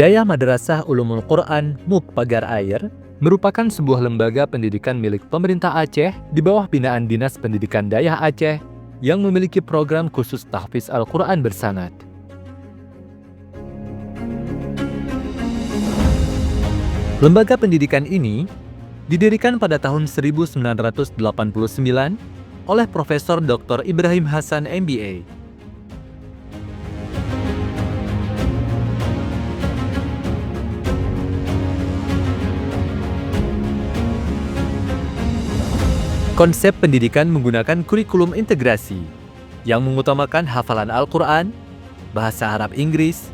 Dayah Madrasah Ulumul Quran MUQ Pagar Air merupakan sebuah lembaga pendidikan milik pemerintah Aceh di bawah binaan Dinas Pendidikan Dayah Aceh yang memiliki program khusus tahfiz Al-Quran bersanad. Lembaga pendidikan ini didirikan pada tahun 1989 oleh Profesor Dr. Ibrahim Hasan MBA. Konsep pendidikan menggunakan kurikulum integrasi yang mengutamakan hafalan Al-Quran, bahasa Arab Inggris,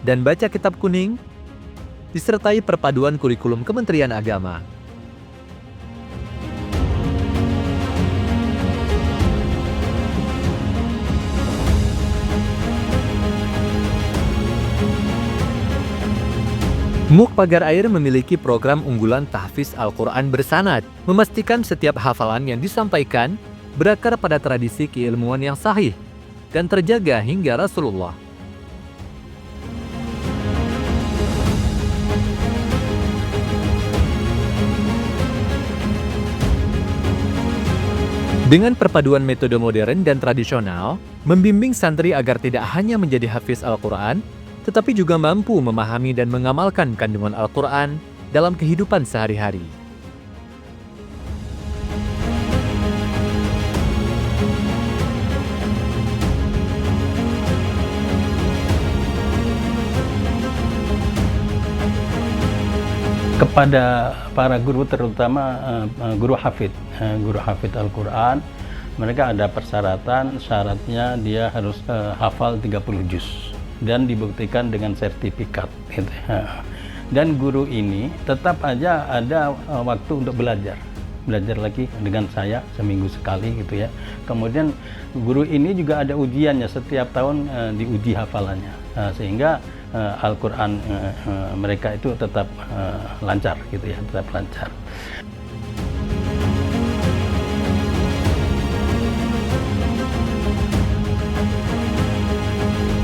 dan baca kitab kuning, disertai perpaduan kurikulum Kementerian Agama. MUQ Pagar Air memiliki program unggulan tahfiz Al-Quran bersanad, memastikan setiap hafalan yang disampaikan berakar pada tradisi keilmuan yang sahih dan terjaga hingga Rasulullah. Dengan perpaduan metode modern dan tradisional, membimbing santri agar tidak hanya menjadi hafiz Al-Quran, tetapi juga mampu memahami dan mengamalkan kandungan Al-Quran dalam kehidupan sehari-hari. Kepada para guru, terutama guru hafid Al-Quran, mereka ada persyaratan, syaratnya dia harus hafal 30 juz dan dibuktikan dengan sertifikat gitu. Dan guru ini tetap aja ada waktu untuk belajar lagi dengan saya seminggu sekali gitu ya. Kemudian guru ini juga ada ujiannya, setiap tahun diuji hafalannya, sehingga Al-Quran mereka itu tetap lancar gitu ya, tetap lancar.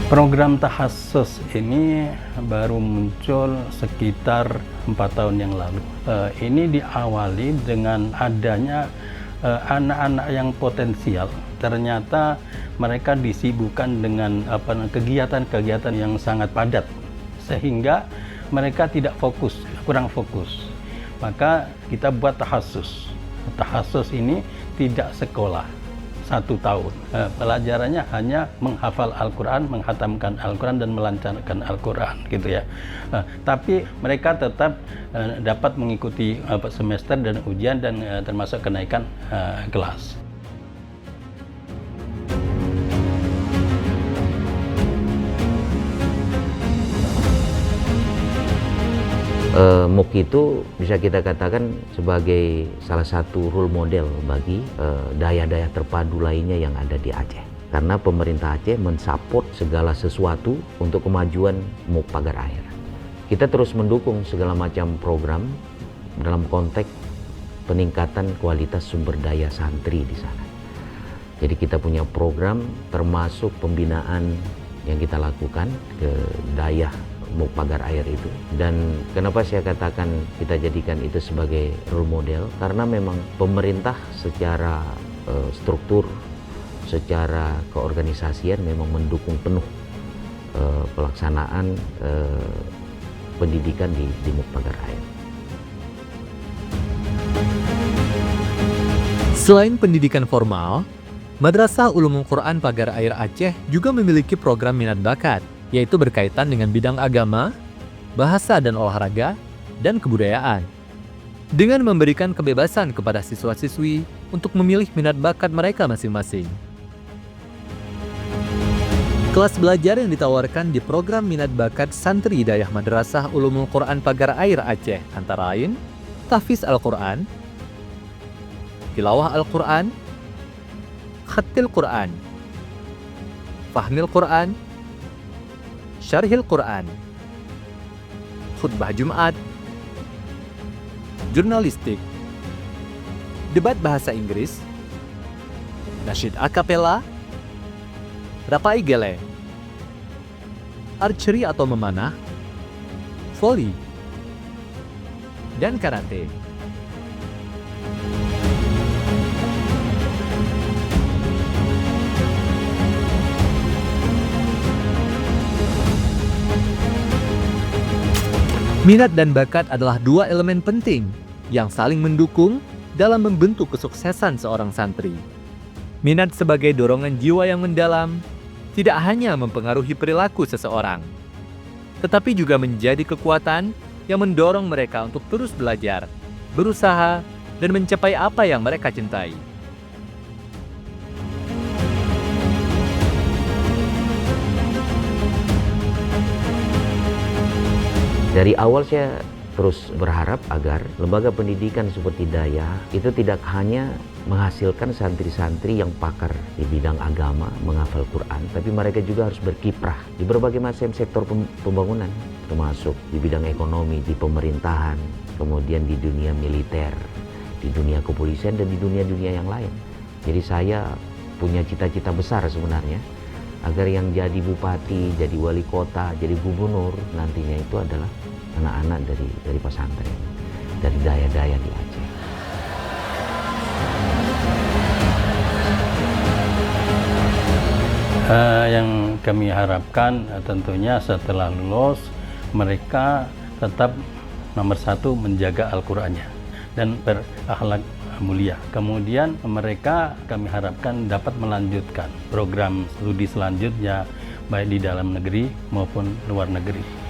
Program tahassus ini baru muncul sekitar 4 tahun yang lalu. Ini diawali dengan adanya anak-anak yang potensial. Ternyata mereka disibukkan dengan kegiatan-kegiatan yang sangat padat, sehingga mereka tidak fokus, kurang fokus. Maka kita buat tahassus. Tahassus ini tidak sekolah 1 tahun. Pelajarannya hanya menghafal Al-Quran, menghatamkan Al-Quran, dan melancarkan Al-Quran gitu ya. Tapi mereka tetap dapat mengikuti semester dan ujian, dan termasuk kenaikan kelas. MUQ itu bisa kita katakan sebagai salah satu role model bagi daya-daya terpadu lainnya yang ada di Aceh. Karena pemerintah Aceh mensupport segala sesuatu untuk kemajuan MUQ Pagar Air. Kita terus mendukung segala macam program dalam konteks peningkatan kualitas sumber daya santri di sana. Jadi kita punya program termasuk pembinaan yang kita lakukan ke dayah MUQ Pagar Air itu. Dan kenapa saya katakan kita jadikan itu sebagai role model, karena memang pemerintah secara struktur, secara keorganisasian memang mendukung penuh pelaksanaan pendidikan di MUQ Pagar Air. Selain pendidikan formal, Madrasah Ulumul Quran Pagar Air Aceh juga memiliki program minat bakat, yaitu berkaitan dengan bidang agama, bahasa dan olahraga, dan kebudayaan. Dengan memberikan kebebasan kepada siswa-siswi untuk memilih minat bakat mereka masing-masing. Kelas belajar yang ditawarkan di program minat bakat santri Dayah Madrasah Ulumul Quran Pagar Air Aceh antara lain tahfiz Al-Quran, tilawah Al-Quran, khatil Quran, fahmil Quran, syarhil Quran, khutbah Jumat, jurnalistik, debat bahasa Inggris, nasyid akapela, rapai gele, archery atau memanah, voli, dan karate. Minat dan bakat adalah dua elemen penting yang saling mendukung dalam membentuk kesuksesan seorang santri. Minat sebagai dorongan jiwa yang mendalam tidak hanya mempengaruhi perilaku seseorang, tetapi juga menjadi kekuatan yang mendorong mereka untuk terus belajar, berusaha, dan mencapai apa yang mereka cintai. Dari awal saya terus berharap agar lembaga pendidikan seperti Daya itu tidak hanya menghasilkan santri-santri yang pakar di bidang agama, menghafal Quran, tapi mereka juga harus berkiprah di berbagai macam sektor pembangunan, termasuk di bidang ekonomi, di pemerintahan, kemudian di dunia militer, di dunia kepolisian, dan di dunia-dunia yang lain. Jadi saya punya cita-cita besar sebenarnya, agar yang jadi bupati, jadi wali kota, jadi gubernur nantinya itu adalah anak-anak dari pesantren, dari Daya-Daya di Aceh. Yang kami harapkan tentunya setelah lulus mereka tetap nomor satu menjaga Al-Qur'annya dan berakhlak mulia. Kemudian mereka kami harapkan dapat melanjutkan program studi selanjutnya baik di dalam negeri maupun luar negeri.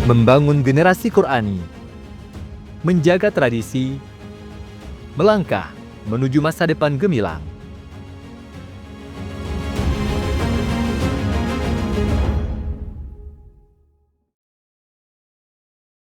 Membangun generasi Qur'ani, menjaga tradisi, melangkah menuju masa depan gemilang.